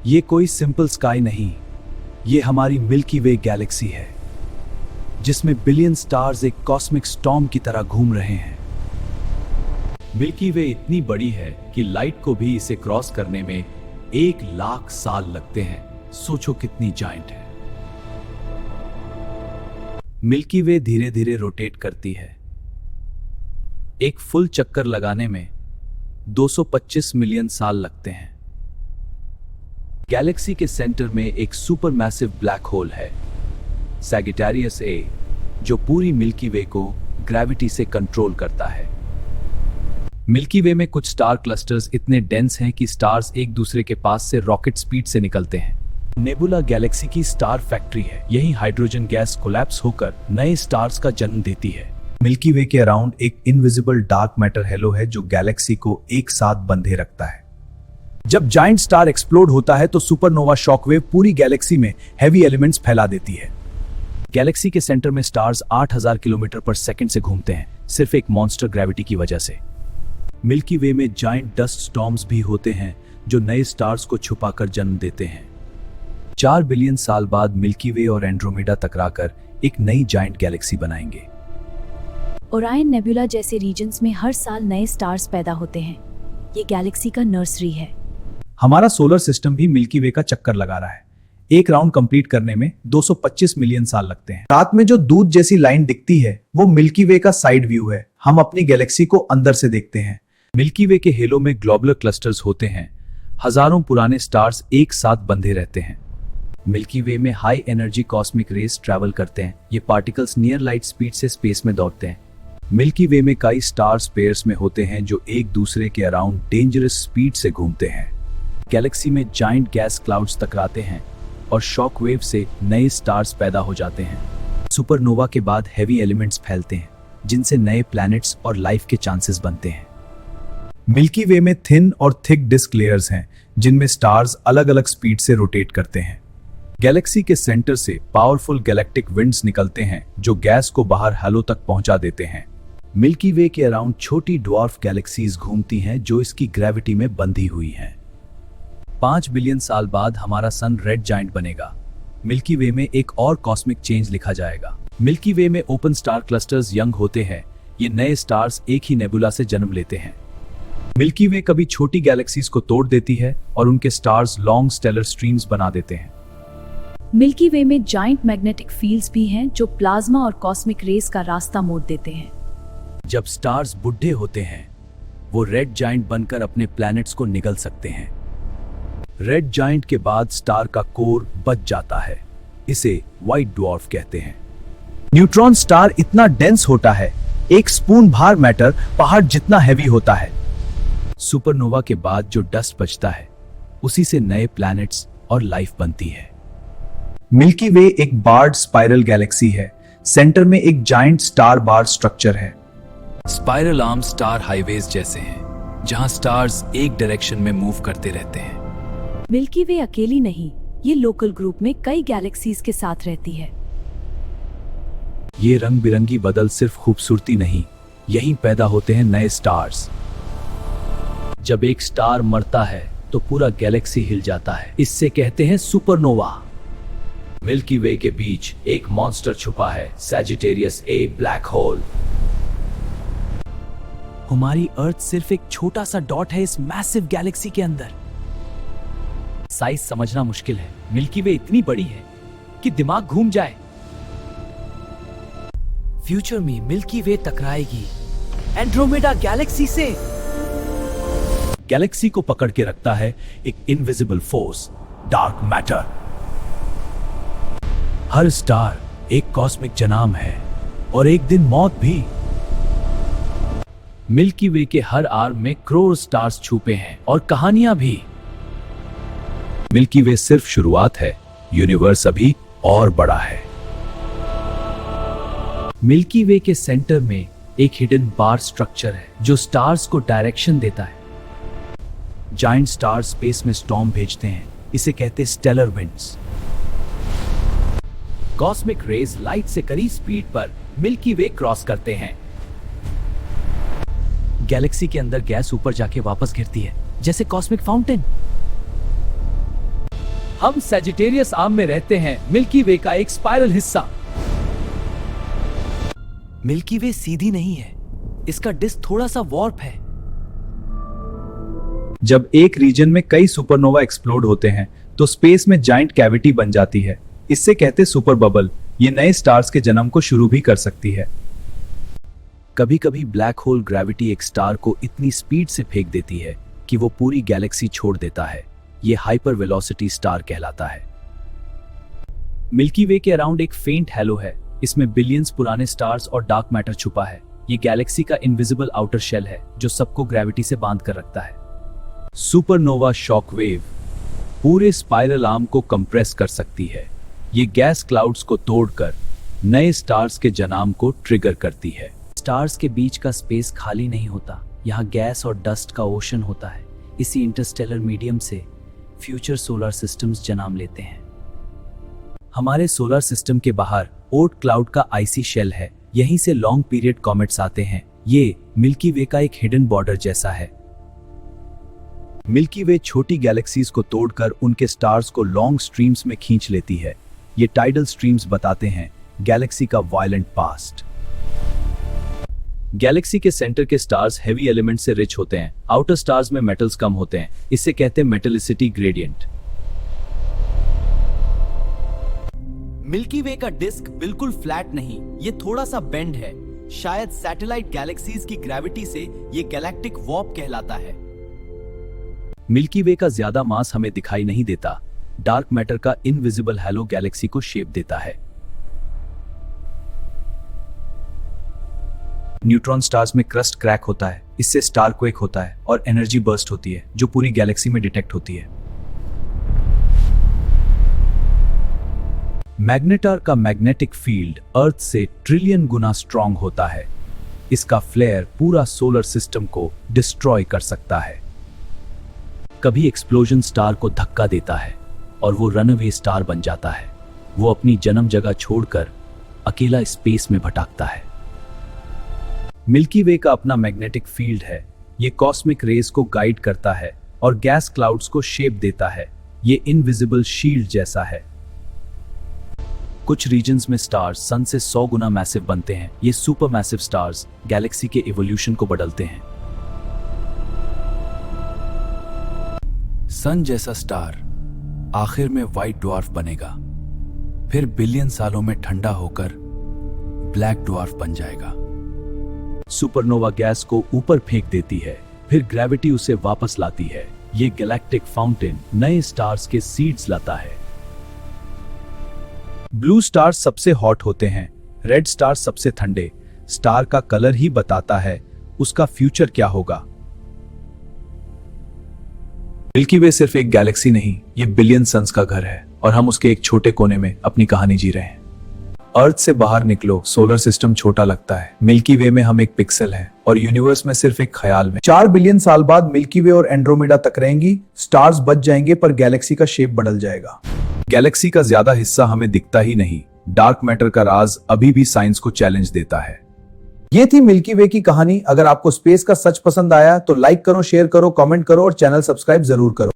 ये कोई simple sky नहीं, ये हमारी मिल्की वे गैलेक्सी है जिसमें बिलियन स्टार्स एक कॉस्मिक स्टॉर्म की तरह घूम रहे हैं। मिल्की वे इतनी बड़ी है कि लाइट को भी इसे क्रॉस करने में 1,00,000 साल लगते हैं। सोचो कितनी जायंट है। मिल्की वे धीरे धीरे रोटेट करती है। एक फुल चक्कर लगाने में 225 मिलियन साल लगते हैं। गैलेक्सी के सेंटर में एक सुपर मैसिव ब्लैक होल है, सैजिटेरियस ए, जो पूरी मिल्की वे को ग्रेविटी से कंट्रोल करता है। मिल्की वे में कुछ स्टार क्लस्टर्स इतने डेंस हैं कि स्टार्स एक दूसरे के पास से रॉकेट स्पीड से निकलते हैं। नेबुला गैलेक्सी की स्टार फैक्ट्री है। यही हाइड्रोजन गैस कोलैप्स होकर नए स्टार्स का जन्म देती है। मिल्की वे के अराउंड एक इनविजिबल डार्क मैटर हेलो है जो गैलेक्सी को एक साथ बंधे रखता है। जब जायंट स्टार एक्सप्लोड होता है तो सुपरनोवा शॉकवेव पूरी गैलेक्सी में हैवी एलिमेंट्स फैला देती है। गैलेक्सी के सेंटर में स्टार्स 8000 किलोमीटर पर सेकंड से घूमते हैं, सिर्फ एक मॉन्स्टर ग्रेविटी की वजह से। मिल्की वे में जायंट डस्ट स्टॉर्म्स भी होते हैं जो नए स्टार्स को छुपाकर जन्म देते हैं। 4 बिलियन साल बाद मिल्की वे और एंड्रोमेडा टकराकर एक नई जायंट गैलेक्सी बनाएंगे। ओरायन नेबुला जैसे रीजन्स में हर साल नए स्टार्स पैदा होते हैं। ये गैलेक्सी का नर्सरी है। हमारा सोलर सिस्टम भी मिल्की वे का चक्कर लगा रहा है। एक राउंड कंप्लीट करने में 225 मिलियन साल लगते हैं। रात में जो दूध जैसी लाइन दिखती है वो मिल्की वे का साइड व्यू है। हम अपनी गैलेक्सी को अंदर से देखते हैं। मिल्की वे के हेलो में ग्लोबुलर क्लस्टर्स होते हैं। हजारों पुराने स्टार्स एक साथ बंधे रहते हैं। मिल्की वे में high energy cosmic rays travel करते हैं। ये पार्टिकल्स नियर लाइट स्पीड से स्पेस में दौड़ते हैं। मिल्की वे में कई स्टार्स पेयर्स में होते हैं जो एक दूसरे के अराउंड डेंजरस स्पीड से घूमते हैं। गैलेक्सी में जायंट गैस क्लाउड्स टकराते हैं और शॉक वेव से नए स्टार्स पैदा हो जाते हैं। सुपरनोवा के बाद हैवी एलिमेंट्स फैलते हैं जिनसे नए प्लैनेट्स और लाइफ के चांसेस बनते हैं। मिल्की वे में थिन और थिक डिस्क लेयर्स हैं जिनमें स्टार्स अलग अलग स्पीड से रोटेट करते हैं। गैलेक्सी के सेंटर से पावरफुल गैलेक्टिक विंड्स निकलते हैं जो गैस को बाहर हैलो तक पहुंचा देते हैं। मिल्की वे के अराउंड छोटी ड्वार्फ गैलेक्सीज घूमती हैं जो इसकी ग्रेविटी में बंधी हुई हैं। 5 बिलियन साल बाद हमारा सन रेड जायंट बनेगा। मिल्की वे में एक और कॉस्मिक चेंज लिखा जाएगा। मिल्की वे में ओपन स्टार क्लस्टर्स यंग होते हैं। ये नए स्टार्स एक ही नेबुला से जन्म लेते हैं। मिल्की वे कभी छोटी गैलेक्सीज को तोड़ देती है और उनके स्टार्स लॉन्ग स्टेलर स्ट्रीम्स बना देते हैं। मिल्की वे में जायंट मैग्नेटिक फील्ड्स भी हैं जो प्लाज्मा और कॉस्मिक रेस का रास्ता मोड़ देते हैं। जब स्टार्स बुढ़े होते हैं वो रेड जायंट बनकर अपने प्लैनेट्स को निगल सकते हैं। रेड जायंट के बाद स्टार का कोर बच जाता है। इसे व्हाइट ड्वार्फ कहते हैं। न्यूट्रॉन स्टार इतना डेंस होता है, एक स्पून भार मैटर पहाड़ जितना हैवी होता है। सुपरनोवा के बाद जो डस्ट बचता है उसी से नए प्लैनेट्स और लाइफ बनती है। मिल्की वे एक बार्ड स्पाइरल गैलेक्सी है। सेंटर में एक जायंट स्टार बार स्ट्रक्चर है। स्पाइरल आर्म स्टार हाईवेज जैसे हैं जहां स्टार्स एक डायरेक्शन में मूव करते रहते हैं। मिल्की वे अकेली नहीं, ये लोकल ग्रुप में कई गैलेक्सीज के साथ रहती है। ये रंग बिरंगी बदल सिर्फ खूबसूरती नहीं, यहीं पैदा होते हैं नए स्टार्स। जब एक स्टार मरता है तो पूरा गैलेक्सी हिल जाता है। इससे कहते हैं सुपरनोवा। मिल्की वे के बीच एक मॉन्स्टर छुपा है, सैजिटेरियस ए ब्लैक होल। हमारी अर्थ सिर्फ एक छोटा सा डॉट है इस मैसिव गैलेक्सी के अंदर। साइज समझना मुश्किल है। मिल्की वे इतनी बड़ी है कि दिमाग घूम जाए। फ्यूचर में मिल्की वे टकराएगी एंड्रोमेडा गैलेक्सी से। गैलेक्सी को पकड़ के रखता है एक इनविजिबल फोर्स, डार्क मैटर। हर स्टार एक कॉस्मिक जनाम है और एक दिन मौत भी। मिल्की वे के हर आर्म में करोड़ स्टार्स छुपे हैं और कहानियां भी। मिल्की वे सिर्फ शुरुआत है, यूनिवर्स अभी और बड़ा है। मिल्की वे के सेंटर में एक हिडन बार स्ट्रक्चर है जो स्टार्स को डायरेक्शन देता है। जायंट स्टार स्पेस में स्टॉर्म भेजते हैं, इसे कहते हैं stellar winds. Cosmic rays light से करीब स्पीड पर मिल्की वे क्रॉस करते हैं। गैलेक्सी के अंदर गैस ऊपर जाके वापस गिरती है, जैसे कॉस्मिक फाउंटेन। हम सैजिटेरियस आर्म में रहते हैं, मिल्की वे का एक स्पाइरल हिस्सा। मिल्की वे सीधी नहीं है, इसका डिस्क थोड़ा सा वॉर्प है। जब एक रीजन में कई सुपरनोवा एक्सप्लोड होते हैं तो स्पेस में जाइंट कैविटी बन जाती है, इससे कहते सुपर बबल। ये नए स्टार्स के जन्म को शुरू भी कर सकती है। कभी कभी ब्लैक होल ग्रेविटी एक स्टार को इतनी स्पीड से फेंक देती है कि वो पूरी गैलेक्सी छोड़ देता है। ये हाइपर वेलोसिटी स्टार कहलाता है। मिल्की वे के अराउंड एक फेंट हैलो है, इसमें बिलियंस पुराने स्टार्स और डार्क मैटर छुपा है। ये गैलेक्सी का इनविजिबल आउटर शेल है जो सबको ग्रेविटी से बांध कर रखता है। सुपरनोवा शॉकवेव पूरे स्पाइरल आर्म को कंप्रेस कर सकती है। ये गैस क्लाउड्स को तोड़कर नए स्टार्स के जन्म को ट्रिगर करती है। स्टार्स के बीच का स्पेस खाली नहीं होता, यहाँ गैस और डस्ट का ओशन होता है। इसी इंटरस्टेलर मीडियम से फ्यूचर सोलर सिस्टम्स जन्म लेते हैं। हमारे सोलर सिस्टम के बाहर ओर्ट क्लाउड का आइसी शेल है, यहीं से लॉन्ग पीरियड कॉमेट्स आते हैं। ये मिल्की वे का एक हिडन बॉर्डर जैसा है। मिल्की वे छोटी गैलेक्सीज को तोड़कर उनके स्टार्स को लॉन्ग स्ट्रीम्स में खींच लेती है। ये टाइडल स्ट्रीम्स बताते हैं गैलेक्सी का वायलेंट पास्ट। गैलेक्सी के सेंटर के स्टार्स हेवी एलिमेंट से रिच होते हैं, आउटर स्टार्स में मेटल्स कम होते हैं, इसे कहते हैं मेटलिसिटी ग्रेडियंट। मिल्की वे का डिस्क बिल्कुल फ्लैट नहीं, ये थोड़ा सा बेंड है। शायद सैटेलाइट गैलेक्सीज की ग्रेविटी से ये गैलेक्टिक वॉर्प कहलाता है। मिल्की वे का ज्यादा मास हमें दिखाई नहीं देता। डार्क मैटर का इनविजिबल हैलो गैलेक्सी को शेप देता है। न्यूट्रॉन स्टार्स में क्रस्ट क्रैक होता है, इससे स्टार क्वेक होता है और एनर्जी बर्स्ट होती है जो पूरी गैलेक्सी में डिटेक्ट होती है। मैग्नेटार का मैग्नेटिक फील्ड अर्थ से ट्रिलियन गुना स्ट्रॉन्ग होता है। इसका फ्लेयर पूरा सोलर सिस्टम को डिस्ट्रॉय कर सकता है। कभी एक्सप्लोजन स्टार को धक्का देता है और वो रनअवे स्टार बन जाता है। वो अपनी जन्म जगह छोड़कर अकेला स्पेस में भटकता है। मिल्की वे का अपना मैग्नेटिक फील्ड है, ये कॉस्मिक रेस को गाइड करता है और गैस क्लाउड्स को शेप देता है। ये इनविजिबल शील्ड जैसा है। कुछ रीजन्स में स्टार्स सन से 100 गुना मैसिव बनते हैं। ये सुपर मैसिव स्टार्स गैलेक्सी के इवोल्यूशन को बदलते हैं। सन जैसा स्टार आखिर में व्हाइट ड्वार्फ बनेगा, फिर बिलियन सालों में ठंडा होकर ब्लैक ड्वार्फ बन जाएगा। सुपरनोवा गैस को ऊपर फेंक देती है, फिर ग्रेविटी उसे वापस लाती है। ये गैलेक्टिक फाउंटेन नए स्टार्स के सीड्स लाता है। ब्लू स्टार्स सबसे हॉट होते हैं, रेड स्टार्स सबसे ठंडे। स्टार का कलर ही बताता है उसका फ्यूचर क्या होगा। मिल्की वे सिर्फ एक गैलेक्सी नहीं, ये बिलियन सन्स का घर है और हम उसके एक छोटे कोने में अपनी कहानी जी रहे हैं। अर्थ से बाहर निकलो, सोलर सिस्टम छोटा लगता है। मिल्की वे में हम एक पिक्सल हैं और यूनिवर्स में सिर्फ एक ख्याल में। 4 बिलियन साल बाद मिल्की वे और एंड्रोमेडा टकराएंगी, स्टार्स बच जाएंगे पर गैलेक्सी का शेप बदल जाएगा। गैलेक्सी का ज्यादा हिस्सा हमें दिखता ही नहीं। डार्क मैटर का राज अभी भी साइंस को चैलेंज देता है। ये थी मिल्की वे की कहानी। अगर आपको स्पेस का सच पसंद आया तो लाइक करो, शेयर करो, कमेंट करो और चैनल सब्सक्राइब जरूर करो।